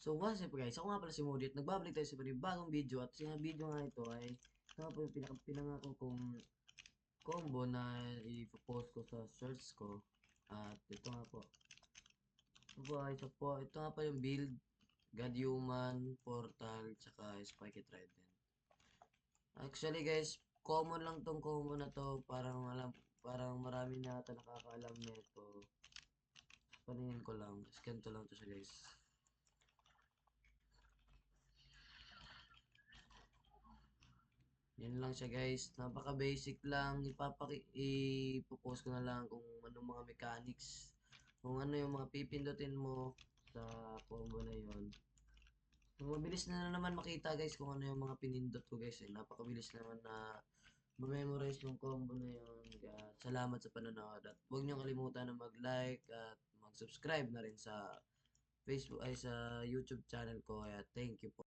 So what's up guys, ako nga pala si Moody at nagbabalik tayo sa panibagong video at sa video nga ito ay ito nga po yung pinangako kong combo na ipopost ko sa search ko at ito nga po. Ito nga po yung build, God Human, Portal, tsaka Spiky Trident. Actually guys, common lang tong combo na to, parang marami na ata nakakaalam nito. Paningin ko lang, ganito lang to siya guys. Yan lang siya guys. Napaka basic lang. Ipopost ko na lang kung anong mga mechanics. Kung ano yung mga pipindutin mo sa combo na yon. So, mabilis na naman makita guys kung ano yung mga pinindot ko guys. Napakabilis naman na ma-memorize yung combo na yon. Kaya salamat sa panonood. At huwag niyo kalimutan na mag-like at mag-subscribe na rin sa Facebook ay sa YouTube channel ko. Kaya thank you po.